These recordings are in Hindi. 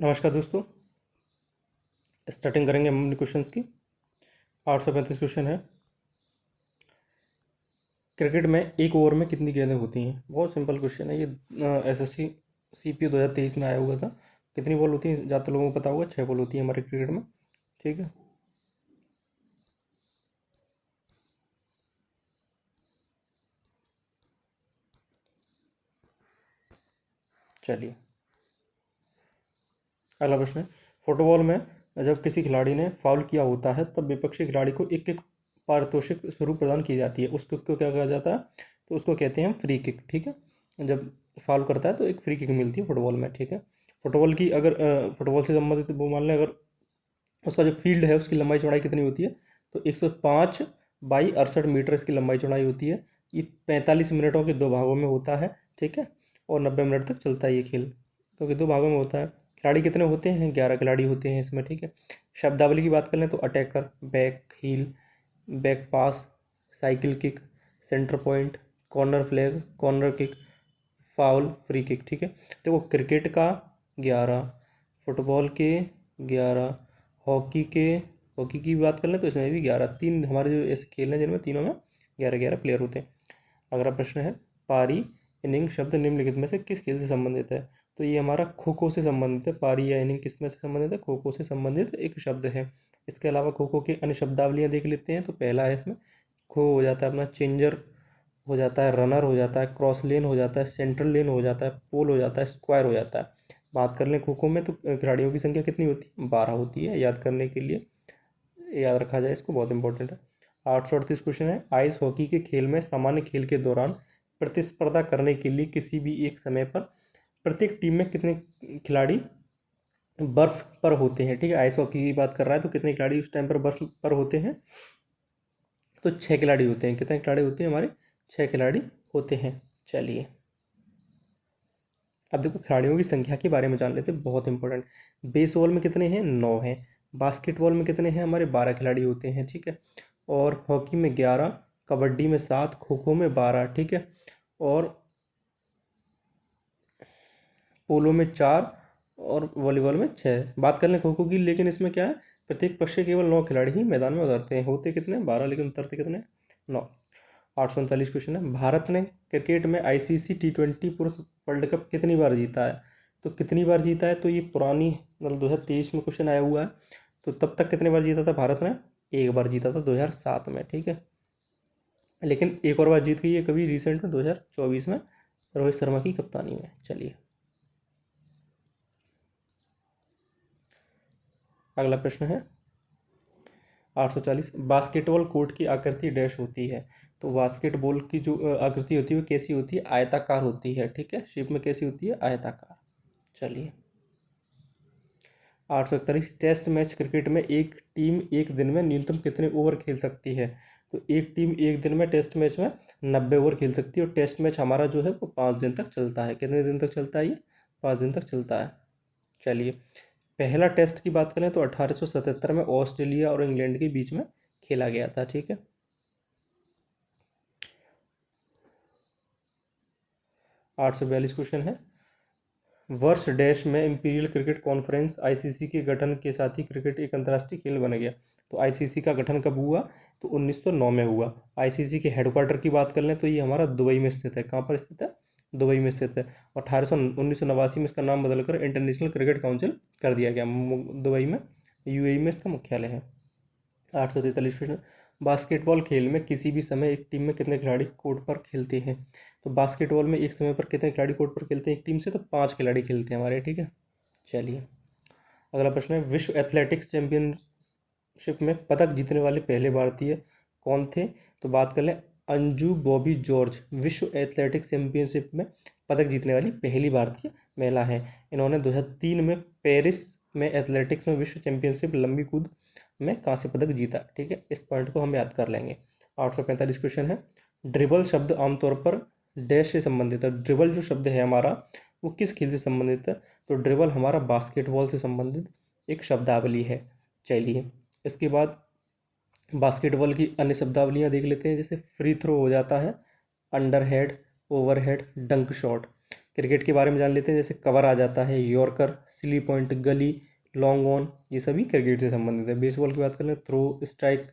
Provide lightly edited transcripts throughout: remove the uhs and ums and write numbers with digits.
नमस्कार दोस्तों। स्टार्टिंग करेंगे हम अपने क्वेश्चंस की। 835 क्वेश्चन है। क्रिकेट में एक ओवर में कितनी गेंदें होती हैं? बहुत सिंपल क्वेश्चन है ये। एसएससी सीपीओ 2023 में आया हुआ था। कितनी बॉल होती हैं ज़्यादातर लोगों को पता होगा, 6 बॉल होती है हमारे क्रिकेट में। ठीक है, चलिए अगला प्रश्न है। फुटबॉल में जब किसी खिलाड़ी ने फाउल किया होता है तब विपक्षी खिलाड़ी को एक एक पारितोषिक स्वरूप प्रदान की जाती है, उसको क्या कहा जाता है? तो उसको कहते हैं हम फ्री किक। ठीक है, जब फाउल करता है तो एक फ्री किक मिलती है फुटबॉल में। ठीक है, फुटबॉल की अगर फुटबॉल से संबंधित वो मान लें, अगर उसका जो फील्ड है उसकी लंबाई चौड़ाई कितनी होती है, तो 105 बाई 68 मीटर इसकी लंबाई चौड़ाई होती है। ये 45 मिनटों के दो भागों में होता है। ठीक है, और 90 मिनट तक चलता है ये खेल, क्योंकि दो भागों में होता है। खिलाड़ी कितने होते हैं? 11 खिलाड़ी होते हैं इसमें। ठीक है, शब्दावली की बात कर लें तो attacker, back heel, back pass, cycle kick, centre point, corner flag, corner kick, foul, free kick. ठीक है, देखो क्रिकेट का 11, फुटबॉल के 11, हॉकी के हॉकी की बात कर लें तो इसमें भी 11, तीन हमारे जो ऐसे खेल हैं जिनमें तीनों में 11 11 प्लेयर होते हैं। अगला प्रश्न है, पारी इनिंग शब्द निम्नलिखित में से किस खेल से संबंधित है? तो ये हमारा खो खो से संबंधित है। पारी या इनिंग किस में से संबंधित है? खो खो से संबंधित एक शब्द है। इसके अलावा खो खो की अन्य शब्दावलियाँ देख लेते हैं। तो पहला है इसमें, खो हो जाता है अपना चेंजर, हो जाता है रनर, हो जाता है क्रॉस लेन, हो जाता है सेंट्रल लेन, हो जाता है पोल, हो जाता है स्क्वायर, हो जाता है। बात कर लें खो खो में तो खिलाड़ियों की संख्या कितनी होती है? 12 होती है। याद करने के लिए याद रखा जाए इसको, बहुत इंपॉर्टेंट है। 838 क्वेश्चन है। आइस हॉकी के खेल में सामान्य खेल के दौरान प्रतिस्पर्धा करने के लिए किसी भी एक समय पर प्रत्येक टीम में कितने खिलाड़ी बर्फ पर होते हैं? ठीक है, आइस हॉकी की बात कर रहा है तो कितने खिलाड़ी उस टाइम पर बर्फ पर होते हैं? तो 6 खिलाड़ी होते हैं। कितने खिलाड़ी होते हैं हमारे? 6 खिलाड़ी होते हैं। चलिए अब देखो खिलाड़ियों की संख्या के बारे में जान लेते हैं, बहुत इंपॉर्टेंट। बेसबॉल में कितने हैं? 9 हैं। बास्केटबॉल में कितने हैं? हमारे 12 खिलाड़ी होते हैं। ठीक है, और हॉकी में 11, कबड्डी में 7, खो खो में 12। ठीक है, और पोलो में 4, और वॉलीबॉल में 6। बात कर लें खो खो की, लेकिन इसमें क्या है, प्रत्येक पक्ष से केवल 9 खिलाड़ी ही मैदान में उतरते हैं। होते कितने? 12, लेकिन उतरते कितने? 9। 839 क्वेश्चन है। भारत ने क्रिकेट में आईसीसी T20 पुरुष वर्ल्ड कप कितनी बार जीता है? तो कितनी बार जीता है, तो ये पुरानी मतलब 2023 में क्वेश्चन आया हुआ है। तो तब तक कितने बार जीता था भारत ने? एक बार जीता था, 2007 में। ठीक है, लेकिन एक और बार जीत गई है कभी रिसेंट में, 2024 में, रोहित शर्मा की कप्तानी में। चलिए अगला प्रश्न है 840। बास्केटबॉल कोर्ट की आकृति डैश होती है? तो बास्केटबॉल की जो आकृति होती है वो कैसी होती है? आयताकार होती है। ठीक है, शेप में कैसी होती है? आयताकार। चलिए 841। टेस्ट मैच क्रिकेट में एक टीम एक दिन में न्यूनतम कितने ओवर खेल सकती है? तो एक टीम एक दिन में टेस्ट मैच में 90 ओवर खेल सकती है, और टेस्ट मैच हमारा जो है वो 5 दिन तक चलता है। कितने दिन तक चलता है ये? 5 दिन तक चलता है। चलिए पहला टेस्ट की बात करें तो 1877 में ऑस्ट्रेलिया और इंग्लैंड के बीच में खेला गया था। ठीक है, 842 क्वेश्चन है। वर्ष डैश में इंपीरियल क्रिकेट कॉन्फ्रेंस आईसीसी के गठन के साथ ही क्रिकेट एक अंतर्राष्ट्रीय खेल बन गया। तो आईसीसी का गठन कब हुआ? तो 1909 में हुआ। आईसीसी के हेडक्वार्टर की बात कर लें तो ये हमारा दुबई में स्थित है। कहाँ पर स्थित है? दुबई में स्थित है। 1989 में इसका नाम बदलकर इंटरनेशनल क्रिकेट काउंसिल कर दिया गया। दुबई में, यूएई में इसका मुख्यालय है। 843 क्वेश्चन। बास्केटबॉल खेल में किसी भी समय एक टीम में कितने खिलाड़ी कोर्ट पर खेलते हैं? तो बास्केटबॉल में एक समय पर कितने खिलाड़ी कोर्ट पर खेलते हैं एक टीम से? तो 5 खिलाड़ी खेलते हैं हमारे। ठीक है, चलिए अगला प्रश्न है। विश्व एथलेटिक्स चैंपियनशिप में पदक जीतने वाले पहले भारतीय कौन थे? तो बात कर लें अंजू बॉबी जॉर्ज विश्व एथलेटिक्स चैंपियनशिप में पदक जीतने वाली पहली भारतीय महिला है। इन्होंने 2003 में पेरिस में एथलेटिक्स में विश्व चैंपियनशिप लंबी कूद में कांस्य पदक जीता। ठीक है, इस पॉइंट को हम याद कर लेंगे। 845 क्वेश्चन है। ड्रिबल शब्द आमतौर पर डैश से संबंधित है? ड्रिबल जो शब्द है हमारा वो किस खेल से संबंधित है? तो ड्रिबल हमारा बास्केटबॉल से संबंधित एक शब्दावली है। चलिए इसके बाद बास्केटबॉल की अन्य शब्दावलियाँ देख लेते हैं। जैसे फ्री थ्रो हो जाता है, अंडर हेड, ओवर हेड, डंक शॉट। क्रिकेट के बारे में जान लेते हैं, जैसे कवर आ जाता है, यॉर्कर, सिली पॉइंट, गली, लॉन्ग ऑन, ये सभी क्रिकेट से संबंधित है। बेसबॉल की बात करें, throw, strike,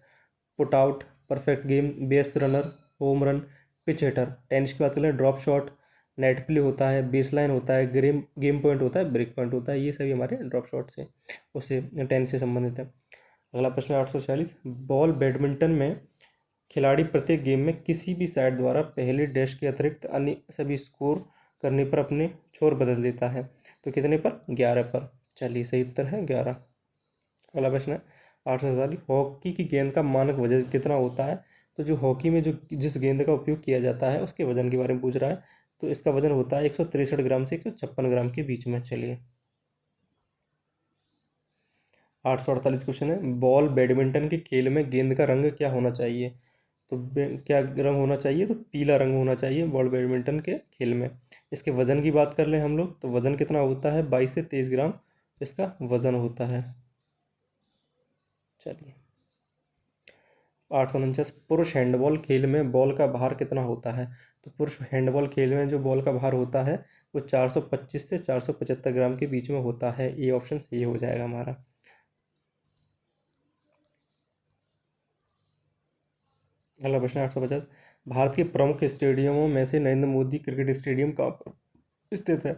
put out, perfect game, base runner, home run, pitch hitter. Tennis की बात करें, ड्रॉप शॉट, नेट प्ले होता है, बेस लाइन होता है, गेम गेम पॉइंट होता है, ब्रेक पॉइंट होता है, ये सभी हमारे ड्रॉप शॉट से उससे टेनिस से संबंधित है। अगला प्रश्न है 840, बॉल बैडमिंटन में खिलाड़ी प्रत्येक गेम में किसी भी साइड द्वारा पहले डैश के अतिरिक्त अन्य सभी स्कोर करने पर अपने छोर बदल देता है, तो कितने पर? 11 पर। चलिए, सही उत्तर है 11। अगला प्रश्न है 847, हॉकी की गेंद का मानक वजन कितना होता है? तो जो हॉकी में जो जिस गेंद का उपयोग किया जाता है उसके वजन के बारे में पूछ रहा है, तो इसका वजन होता है 163 ग्राम से 156 ग्राम के बीच में। चलिए, 848 क्वेश्चन है, बॉल बैडमिंटन के खेल में गेंद का रंग क्या होना चाहिए? तो क्या रंग होना चाहिए? तो पीला रंग होना चाहिए बॉल बैडमिंटन के खेल में। इसके वजन की बात कर लें हम लोग, तो वजन कितना होता है? 22 से 23 ग्राम इसका वजन होता है। चलिए, 849, पुरुष हैंडबॉल खेल में बॉल का भार कितना होता है? तो पुरुष हैंडबॉल खेल में जो बॉल का भार होता है वो 425 से 475 ग्राम के बीच में होता है। ये ऑप्शन सही हो जाएगा हमारा। अगला प्रश्न 850, भारत के प्रमुख स्टेडियमों में से नरेंद्र मोदी क्रिकेट स्टेडियम कहाँ पर स्थित है?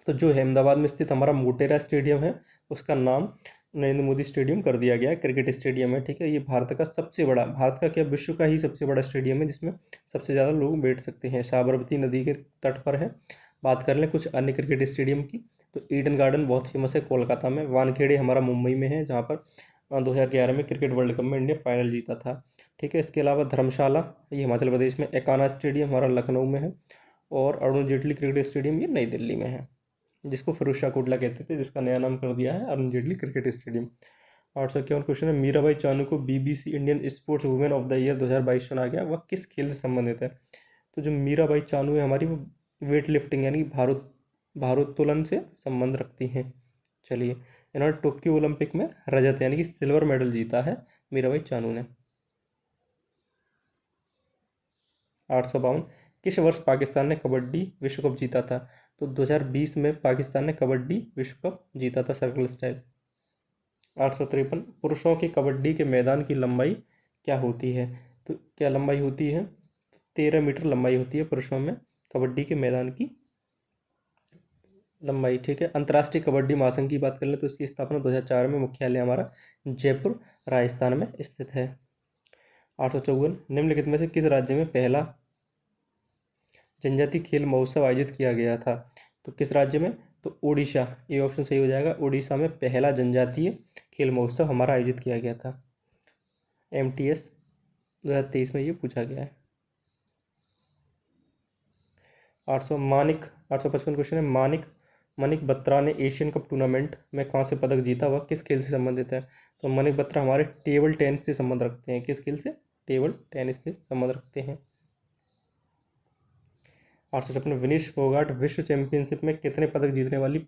तो जो अहमदाबाद में स्थित हमारा मोटेरा स्टेडियम है उसका नाम नरेंद्र मोदी स्टेडियम कर दिया गया है, क्रिकेट स्टेडियम है, ठीक है। ये भारत का सबसे बड़ा, भारत का क्या, विश्व का ही सबसे बड़ा स्टेडियम है जिसमें सबसे ज़्यादा लोग बैठ सकते हैं। साबरमती नदी के तट पर है। बात कर लें कुछ अन्य क्रिकेट स्टेडियम की, तो ईडन गार्डन बहुत फेमस है कोलकाता में, वानखेड़े हमारा मुंबई में है जहाँ पर 2011 में क्रिकेट वर्ल्ड कप में इंडिया फाइनल जीता था, ठीक है। इसके अलावा धर्मशाला, ये हिमाचल प्रदेश में, एकाना स्टेडियम हमारा लखनऊ में है, और अरुण जेटली क्रिकेट स्टेडियम ये नई दिल्ली में है, जिसको फिरोज शाह कोटला कहते थे, जिसका नया नाम कर दिया है Arun Jaitley cricket stadium. 851 question है, मीराबाई चानू को BBC Indian sports women of the year 2022 चुना गया, वह किस खेल से संबंधित है? तो जो मीराबाई चानू है हमारी, वो वेट लिफ्टिंग यानी कि भारोत्तोलन से संबंध रखती हैं। चलिए, इन्होंने टोक्यो ओलंपिक में रजत यानी कि सिल्वर मेडल जीता है मीराबाई चानू ने। 852, किस वर्ष पाकिस्तान ने कबड्डी विश्व कप जीता था? तो 2020 में पाकिस्तान ने कबड्डी विश्व कप जीता था सर्कल स्टाइल। 853, पुरुषों की कबड्डी के मैदान की लंबाई क्या होती है? तो क्या लंबाई होती है? 13 मीटर लंबाई होती है पुरुषों में कबड्डी के मैदान की लंबाई, ठीक है। अंतर्राष्ट्रीय कबड्डी महासंघ की बात कर लें तो इसकी स्थापना 2004 में, मुख्यालय हमारा जयपुर राजस्थान में स्थित है। 854, निम्नलिखित में से किस राज्य में पहला जनजातीय खेल महोत्सव आयोजित किया गया था? तो किस राज्य में? तो उड़ीसा, ये ऑप्शन सही हो जाएगा। उड़ीसा में पहला जनजातीय खेल महोत्सव हमारा आयोजित किया गया था। MTS 2023 में ये पूछा गया है। 855 क्वेश्चन है, मनिक बत्रा ने एशियन कप टूर्नामेंट में कौन से पदक जीता, वह किस खेल से संबंधित है? तो मनिक बत्रा हमारे टेबल टेनिस से संबंध रखते हैं। किस खेल से? टेबल टेनिस से संबंध रखते हैं। 856, विनेश फोगाट विश्व चैंपियनशिप में कितने पदक जीतने वाली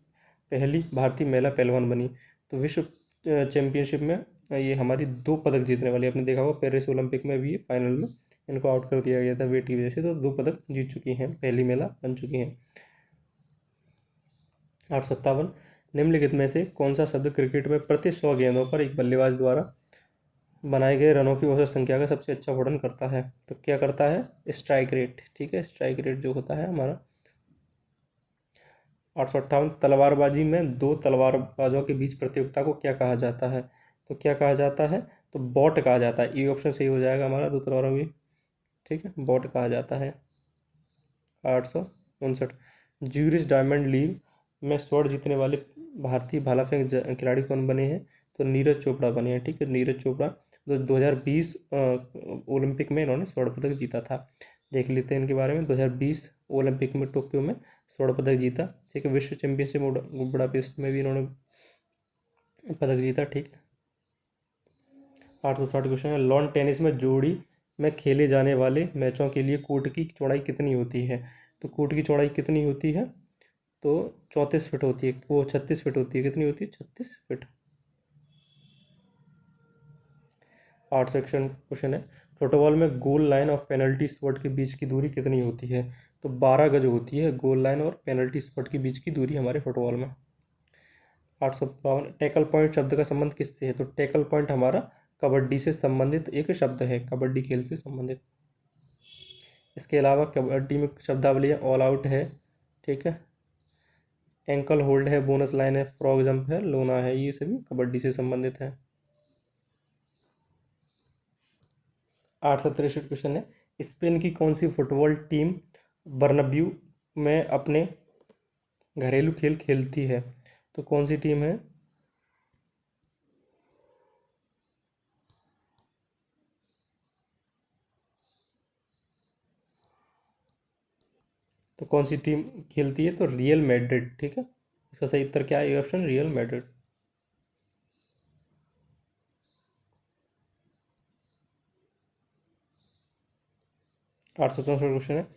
पहली भारतीय महिला पहलवान बनी? तो विश्व चैंपियनशिप में ये हमारी 2 पदक जीतने वाली, आपने देखा होगा पेरिस ओलंपिक में भी फाइनल में इनको आउट कर दिया गया था वेट की वजह से, तो 2 पदक जीत चुकी हैं, पहली महिला बन चुकी हैं। 857, निम्नलिखित में से कौन सा शब्द क्रिकेट में प्रति 100 गेंदों पर एक बल्लेबाज द्वारा बनाए गए रनों की औसत संख्या का सबसे अच्छा वर्णन करता है? तो क्या करता है? स्ट्राइक रेट, ठीक है, स्ट्राइक रेट जो होता है हमारा। 858, तलवारबाजी में 2 तलवारबाजों के बीच प्रतियोगिता को क्या कहा जाता है? तो क्या कहा जाता है? तो बॉट कहा जाता है। ये ऑप्शन सही हो जाएगा हमारा, 2 तलवारों की, ठीक है, बॉट कहा जाता है। 859, ज्यूरिच डायमंड लीग में स्वर्ण जीतने वाले भारतीय भाला फेंक खिलाड़ी कौन बने हैं? तो नीरज चोपड़ा बने हैं, ठीक है, नीरज चोपड़ा। 2020 ओलंपिक में इन्होंने स्वर्ण पदक जीता था। देख लेते हैं इनके बारे में। 2020 ओलंपिक में टोक्यो में स्वर्ण पदक जीता, ठीक है। विश्व चैंपियनशिप बुडापेस्ट में भी इन्होंने पदक जीता, ठीक है। 860 क्वेश्चन है, लॉन टेनिस में जोड़ी में खेले जाने वाले मैचों के लिए कोर्ट की चौड़ाई कितनी होती है? तो कोर्ट की चौड़ाई कितनी होती है? तो 34 फीट होती है, वो 36 फीट होती है। कितनी होती है? 36 फीट। 8 सेक्शन क्वेश्चन है, फुटबॉल में गोल लाइन और पेनल्टी स्पॉट के बीच की दूरी कितनी होती है? तो 12 गज होती है गोल लाइन और पेनल्टी स्पॉट के बीच की दूरी हमारे फुटबॉल में। 852 टैकल पॉइंट शब्द का संबंध किससे है? तो टैकल पॉइंट हमारा कबड्डी से संबंधित एक शब्द है, कबड्डी खेल से संबंधित। इसके अलावा कबड्डी में शब्दावली ऑल आउट है, ठीक है, एंकल होल्ड है, बोनस लाइन है, फ्रॉग जंप है, लोना है, ये सभी कबड्डी से संबंधित है। 863 क्वेश्चन है, स्पेन की कौन सी फुटबॉल टीम बर्नब्यू में अपने घरेलू खेल खेलती है? तो कौन सी टीम है? तो कौन सी टीम खेलती है? तो रियल मैड्रिड, ठीक है, इसका सही उत्तर क्या है? Option real Madrid. 864 क्वेश्चन है,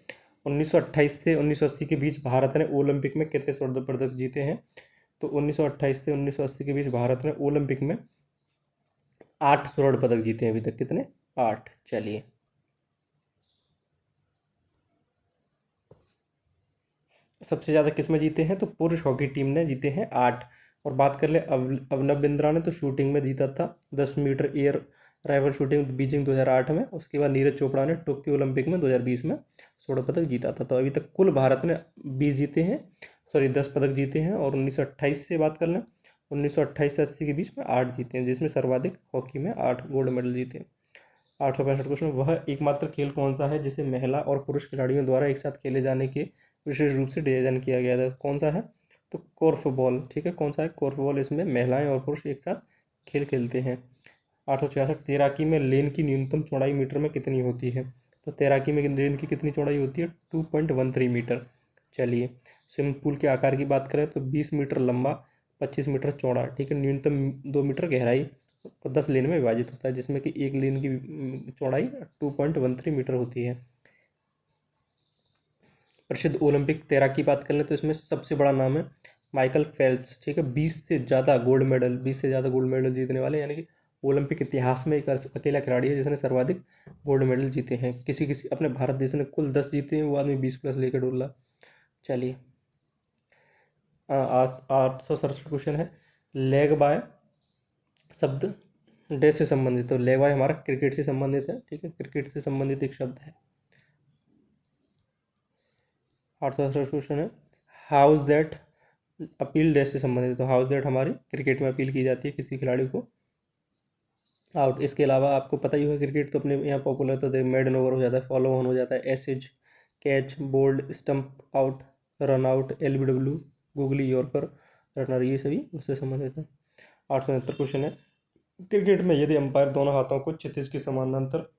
1928 से 1980 के बीच भारत ने ओलंपिक में कितने स्वर्ण पदक जीते हैं? तो 1928 से 1980 के बीच भारत ने ओलंपिक में 8 स्वर्ण पदक जीते हैं अभी तक। कितने? 8। चलिए, सबसे ज़्यादा किस में जीते हैं? तो पुरुष हॉकी टीम ने जीते हैं 8। और बात कर ले अवनव बिंद्रा ने तो शूटिंग में जीता था 10 metre air rifle shooting Beijing 2008 में। उसके बाद नीरज चोपड़ा ने टोक्यो ओलंपिक में 2020 में स्वर्ण पदक जीता था। तो अभी तक कुल भारत ने 20 जीते हैं, सॉरी 10 पदक जीते हैं। और 1928 से बात कर लें, 1928 से 80 के बीच में 8 जीते हैं, जिसमें सर्वाधिक हॉकी में 8 गोल्ड मेडल जीते हैं। 865 क्वेश्चन, वह एकमात्र खेल कौन सा है जिसे महिला और पुरुष खिलाड़ियों द्वारा एक साथ खेले जाने के विशेष रूप से डिजाइन किया गया था? कौन सा है? तो कोर्फबॉल, ठीक है, कौन सा है? कोर्फबॉल। इसमें महिलाएं और पुरुष एक साथ खेल खेलते हैं। 866, तैराकी में लेन की न्यूनतम चौड़ाई मीटर में कितनी होती है? तो तैराकी में लेन की कितनी चौड़ाई होती है? 2.13 मीटर। चलिए, स्विमिंग पूल के आकार की बात करें तो 20 मीटर लंबा, 25 मीटर चौड़ा, ठीक है, न्यूनतम 2 मीटर गहराई और 10 लेन में विभाजित होता है, जिसमें कि एक लेन की चौड़ाई 2.13 मीटर होती है। प्रसिद्ध ओलंपिक तैराक की बात कर लें तो इसमें सबसे बड़ा नाम है माइकल फेल्प्स, ठीक है, 20 से ज़्यादा गोल्ड मेडल जीतने वाले, यानी कि ओलंपिक इतिहास में एक अकेला खिलाड़ी है जिसने सर्वाधिक गोल्ड मेडल जीते हैं। किसी अपने भारत देश ने कुल 10 जीते हैं, वो आदमी 20 प्लस लेकर डोला। चलिए, 867 क्वेश्चन है, लेग बाय शब्द डे से संबंधित। तो लेग बाय हमारा क्रिकेट से संबंधित है, ठीक है, क्रिकेट से संबंधित एक शब्द है। 867 क्वेश्चन है, हाउस दैट अपील डे से संबंधित। तो हाउस दैट हमारी क्रिकेट में अपील की जाती है किसी खिलाड़ी को आउट। इसके अलावा आपको पता ही होगा क्रिकेट तो अपने यहाँ पॉपुलर तो मेडन ओवर हो जाता है, फॉलो ऑन हो जाता है, aces, catch, bowled, stump out, run out, LBW, googly yorker, runner, ये सभी उससे संबंधित है। 869 क्वेश्चन है, क्रिकेट में यदि अंपायर दोनों हाथों को क्षितिज की समानांतर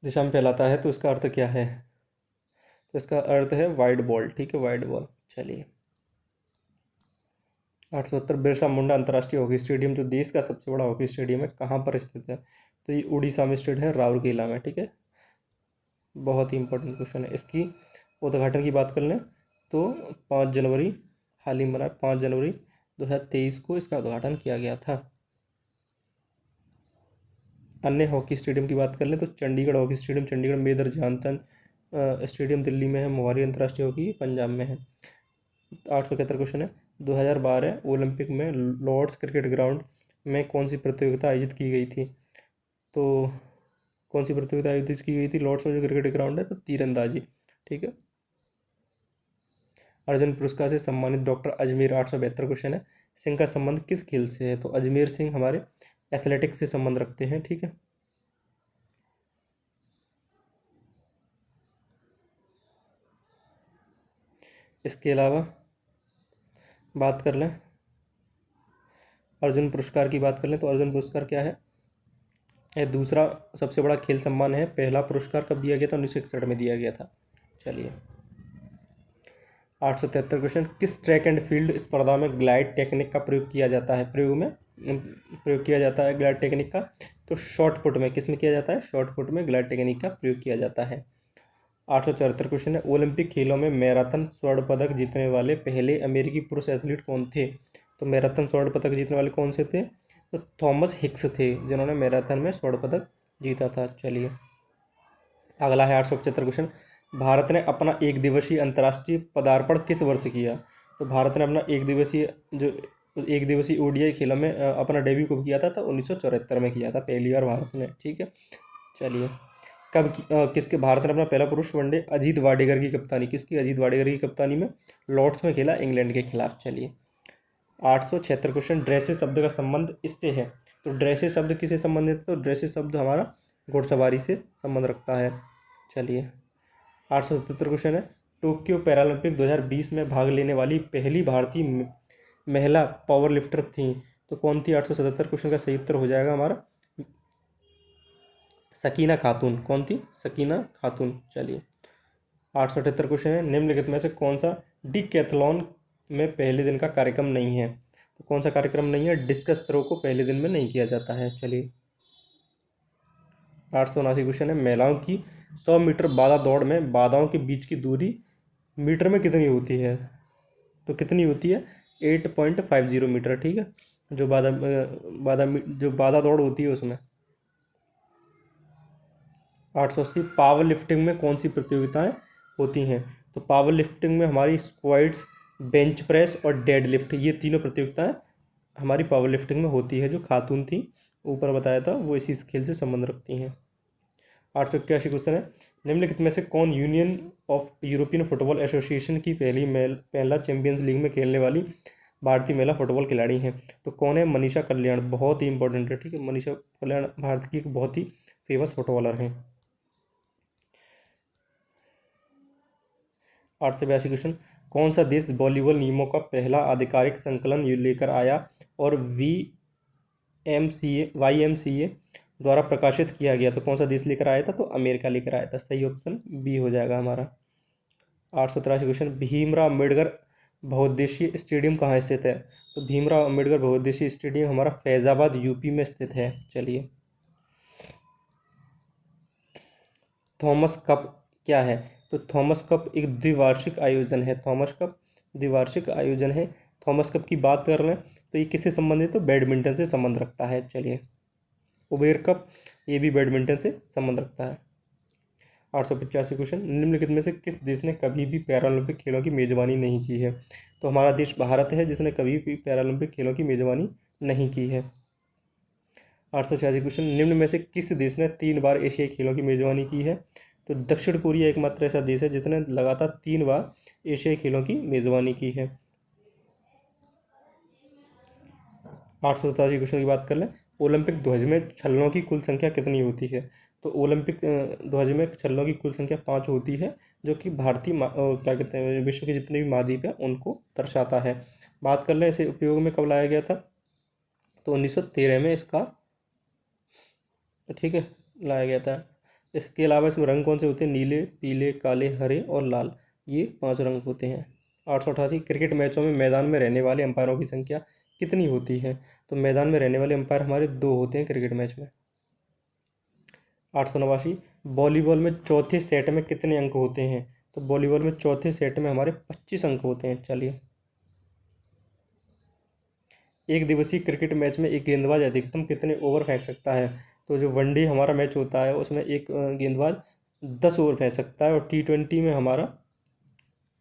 दिशा में फैलाता है तो इसका अर्थ क्या है? तो इसका अर्थ है वाइड बॉल, ठीक है, वाइड बॉल। चलिए, 870, बिरसा मुंडा अंतर्राष्ट्रीय हॉकी स्टेडियम जो देश का सबसे बड़ा हॉकी स्टेडियम है, कहाँ पर स्थित है? तो ये उड़ीसा में स्थित है, राउरकेला में, ठीक है, बहुत ही इंपॉर्टेंट क्वेश्चन है। इसकी उद्घाटन की बात कर लें तो 5 जनवरी, हाल ही में 5 जनवरी 2023 को इसका उद्घाटन किया गया था। अन्य हॉकी स्टेडियम की बात कर लें तो Chandigarh hockey stadium Chandigarh, major Dhyanchand stadium Delhi में है, मोहाली अंतर्राष्ट्रीय हॉकी पंजाब में है। 871 क्वेश्चन है, 2012 ओलंपिक में लॉर्ड्स क्रिकेट ग्राउंड में कौन सी प्रतियोगिता आयोजित की गई थी? तो कौन सी प्रतियोगिता आयोजित की गई थी लॉर्ड्स में जो क्रिकेट ग्राउंड है? तो तीरंदाजी, ठीक है। अर्जुन पुरस्कार से सम्मानित डॉक्टर अजमेर, 872 क्वेश्चन है, सिंह का संबंध किस खेल से है? तो अजमेर सिंह हमारे एथलेटिक्स से संबंध रखते हैं, ठीक है। इसके अलावा बात कर लें अर्जुन पुरस्कार की बात कर लें तो अर्जुन पुरस्कार क्या है? यह दूसरा सबसे बड़ा खेल सम्मान है। पहला पुरस्कार कब दिया गया था? 1961 में दिया गया था। चलिए, 873 क्वेश्चन, किस ट्रैक एंड फील्ड स्पर्धा में ग्लाइड टेक्निक का प्रयोग किया जाता है? प्रयोग किया जाता है ग्लाइड टेक्निक का। तो शॉर्ट पुट में किस में किया जाता है? शॉर्ट पुट में ग्लाइड टेक्निक का प्रयोग किया जाता है। 874 क्वेश्चन है, ओलंपिक खेलों में मैराथन स्वर्ण पदक जीतने वाले पहले अमेरिकी पुरुष एथलीट कौन थे? तो मैराथन स्वर्ण पदक जीतने वाले कौन से थे? तो थॉमस हिक्स थे, जिन्होंने मैराथन में स्वर्ण पदक जीता था। चलिए, अगला है 875 क्वेश्चन, भारत ने अपना एक दिवसीय अंतर्राष्ट्रीय पदार्पण किस वर्ष किया? तो भारत ने अपना एक दिवसीय ओडीआई खेलों में अपना डेब्यू कब किया था? तो 1974 में किया था पहली बार भारत ने। ठीक है, चलिए। किसके भारत ने अपना पहला पुरुष वनडे अजीत वाडेकर की कप्तानी, अजीत वाडेकर की कप्तानी में लॉर्ड्स में खेला इंग्लैंड के खिलाफ। चलिए, 876 क्वेश्चन, ड्रेसेस शब्द का संबंध इससे है। तो ड्रेसेस शब्द किससे संबंधित है? तो ड्रेसेस शब्द हमारा घुड़सवारी से संबंध रखता है। चलिए, 877 क्वेश्चन है, टोक्यो पैरालंपिक 2020 में भाग लेने वाली पहली भारतीय महिला पावर लिफ्टर थी। तो कौन थी? 877 क्वेश्चन का सही उत्तर हो जाएगा हमारा सकीना खातून। कौन थी? सकीना खातून। चलिए, 878 क्वेश्चन है, निम्नलिखित में से कौन सा डिकैथलॉन में पहले दिन का कार्यक्रम नहीं है? तो कौन सा कार्यक्रम नहीं है? डिस्कस थ्रो को पहले दिन में नहीं किया जाता है। चलिए, 879 क्वेश्चन है, महिलाओं की 100 मीटर बाधा दौड़ में बाधाओं के बीच की दूरी मीटर में कितनी होती है? तो कितनी होती है? 8.50 मीटर। ठीक है, जो बाधा दौड़ होती है उसमें। 880, पावर लिफ्टिंग में कौन सी प्रतियोगिताएं होती हैं? तो पावर लिफ्टिंग में हमारी स्क्वाट्स, बेंच प्रेस और डेड लिफ्ट, ये तीनों प्रतियोगिताएं हमारी पावर लिफ्टिंग में होती है। जो खातून थी ऊपर बताया था वो इसी खेल से संबंध रखती हैं। 881 क्वेश्चन है, निम्नलिखित में से कौन union of European football association की पहला चैंपियंस लीग में खेलने वाली भारतीय महिला फुटबॉल खिलाड़ी हैं? तो कौन है? मनीषा कल्याण। बहुत ही इंपॉर्टेंट है। ठीक है, मनीषा कल्याण भारत की एक बहुत ही फेमस फुटबॉलर हैं। 882 क्वेश्चन, कौन सा देश वॉलीबॉल नियमों का पहला आधिकारिक संकलन लेकर आया और YMCA द्वारा प्रकाशित किया गया? तो कौन सा देश लेकर आया था? तो अमेरिका लेकर आया था। सही ऑप्शन बी हो जाएगा हमारा। 883 क्वेश्चन, भीमराव अम्बेडकर बहुउद्देशीय स्टेडियम कहाँ स्थित है? तो भीमराव अम्बेडकर बहुउद्देशीय स्टेडियम हमारा फैजाबाद यूपी में स्थित है। चलिए, थॉमस कप क्या है? तो थॉमस कप एक द्विवार्षिक आयोजन है। थॉमस कप द्विवार्षिक आयोजन है। थॉमस कप की बात कर रहे हैं तो ये किससे संबंधित है? तो बैडमिंटन से संबंध रखता है। चलिए, उबेर कप, ये भी बैडमिंटन से संबंध रखता है। 885 क्वेश्चन, निम्नलिखित में से किस देश ने कभी भी पैरालंपिक खेलों की मेजबानी नहीं की है? तो हमारा देश भारत है जिसने कभी भी पैरालंपिक खेलों की मेजबानी नहीं की है। 886 क्वेश्चन, निम्न में से किस देश ने 3 बार एशियाई खेलों की मेजबानी की है? तो दक्षिण कोरिया एकमात्र ऐसा देश है जिसने लगातार 3 बार एशियाई खेलों की मेजबानी की है। 887 क्वेश्चन की बात कर लें, ओलंपिक ध्वज में छल्लों की कुल संख्या कितनी होती है? तो ओलंपिक ध्वज में छल्लों की कुल संख्या 5 होती है, जो कि भारतीय क्या कहते हैं, विश्व के जितने भी महाद्वीप हैं उनको दर्शाता है। बात कर लें इसे उपयोग में कब लाया गया था? तो 1913 में इसका, ठीक है, लाया गया था। इसके अलावा इसमें रंग कौन से होते हैं? नीले, पीले, काले, हरे और लाल, ये 5 रंग होते हैं। 888, क्रिकेट मैचों में मैदान में रहने वाले अंपायरों की संख्या कितनी होती है? तो मैदान में रहने वाले अंपायर हमारे 2 होते हैं क्रिकेट मैच में। 889, वॉलीबॉल में चौथे सेट में कितने अंक होते हैं? तो वॉलीबॉल में चौथे सेट में हमारे 25 अंक होते हैं। चलिए, एक दिवसीय क्रिकेट मैच में एक गेंदबाज अधिकतम कितने ओवर फेंक सकता है? तो जो वनडे हमारा मैच होता है उसमें एक गेंदबाज 10 ओवर फेंक सकता है और T20 में हमारा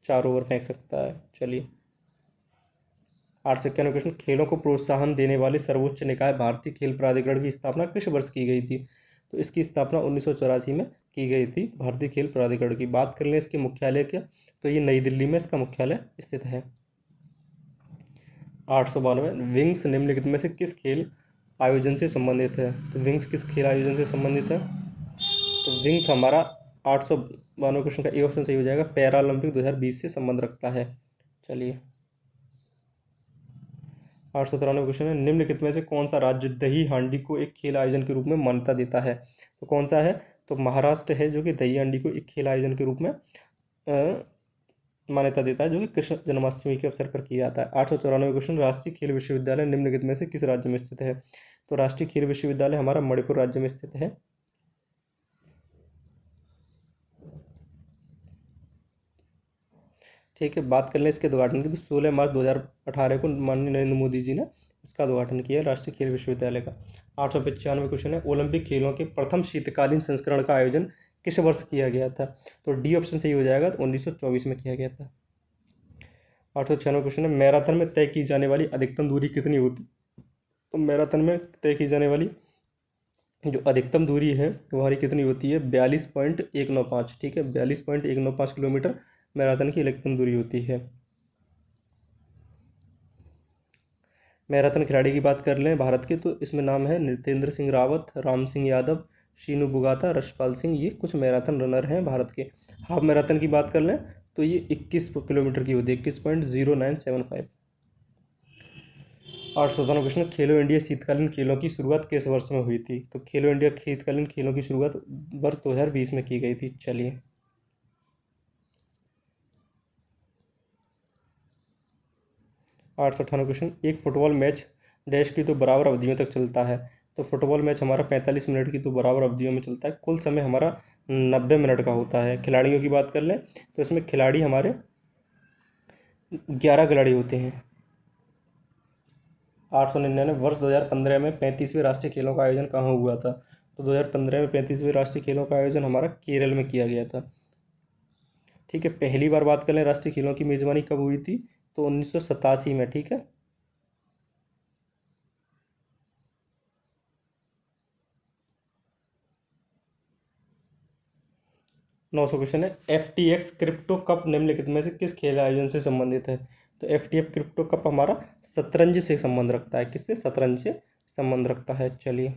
4 ओवर फेंक सकता है। चलिए, 891 क्वेश्चन, खेलों को प्रोत्साहन देने वाले सर्वोच्च निकाय भारतीय खेल प्राधिकरण की स्थापना किस वर्ष की गई थी? तो इसकी स्थापना 1984 में की गई थी। भारतीय खेल प्राधिकरण की बात कर लें इसके मुख्यालय क्या, तो ये नई दिल्ली में इसका मुख्यालय स्थित है। 892, विंग्स निम्नलिखित में से किस खेल आयोजन से संबंधित है? तो विंग्स किस खेल आयोजन से संबंधित है? तो विंग्स हमारा 892 क्वेश्चन का ए ऑप्शन सही हो जाएगा, पैरालंपिक 2020 से संबंध रखता है। चलिए, 893 क्वेश्चन है, निम्नलिखित में से कौन सा राज्य दही हांडी को एक खेल आयोजन के रूप में मान्यता देता है? तो कौन सा है? तो महाराष्ट्र है जो कि दही हांडी को एक खेल आयोजन के रूप में मान्यता देता है, जो कि कृष्ण जन्माष्टमी के अवसर पर किया जाता है। 894 क्वेश्चन, राष्ट्रीय खेल विश्वविद्यालय निम्नलिखित में से किस राज्य में स्थित है? तो राष्ट्रीय खेल विश्वविद्यालय हमारा मणिपुर राज्य में स्थित है। ठीक है, बात कर लें इसके उद्घाटन की, तो 16 मार्च 2018 को माननीय नरेंद्र मोदी जी ने इसका उद्घाटन किया राष्ट्रीय खेल विश्वविद्यालय का। 895 क्वेश्चन है, ओलंपिक खेलों के प्रथम शीतकालीन संस्करण का आयोजन किस वर्ष किया गया था? तो डी ऑप्शन सही हो जाएगा, तो 1924 में किया गया था। 896 क्वेश्चन है, मैराथन में तय की जाने वाली अधिकतम दूरी कितनी होती? तो मैराथन में तय की जाने वाली जो अधिकतम दूरी है वो हमारी कितनी होती है? 42.195, ठीक है, 42.195 किलोमीटर मैराथन की अधिकतम दूरी होती है। मैराथन खिलाड़ी की बात कर लें भारत के, तो इसमें नाम है नृपेंद्र सिंह रावत, राम सिंह यादव, शीनू बुगाता, रशपाल सिंह, ये कुछ मैराथन रनर हैं भारत के। हाफ मैराथन की बात कर लें तो ये 21 किलोमीटर की होती है, 21.0975। 817 क्वेश्चन, खेलो इंडिया शीतकालीन खेलों की शुरुआत किस वर्ष में हुई थी? तो खेलो इंडिया शीतकालीन खेलों की शुरुआत वर्ष 2020 में की गई थी। चलिए, 898 क्वेश्चन, एक फुटबॉल मैच डैश की तो बराबर अवधियों तक चलता है? तो फुटबॉल मैच हमारा 45 मिनट की तो बराबर अवधियों में चलता है। कुल समय हमारा 90 मिनट का होता है। खिलाड़ियों की बात कर लें तो इसमें खिलाड़ी हमारे 11 खिलाड़ी होते हैं। 899, वर्ष 2015 में 35वें राष्ट्रीय खेलों का आयोजन कहाँ हुआ था? तो 2015 में 35वें राष्ट्रीय खेलों का आयोजन हमारा केरल में किया गया था। ठीक है, पहली बार बात कर लें राष्ट्रीय खेलों की मेज़बानी कब हुई थी? तो 1987 में। ठीक है, 900 क्वेश्चन है, FTX क्रिप्टो कप निम्नलिखित में से किस खेल आयोजन से संबंधित है? तो FTX क्रिप्टो कप हमारा शतरंज से संबंध रखता है। किससे? शतरंज से संबंध रखता है। चलिए,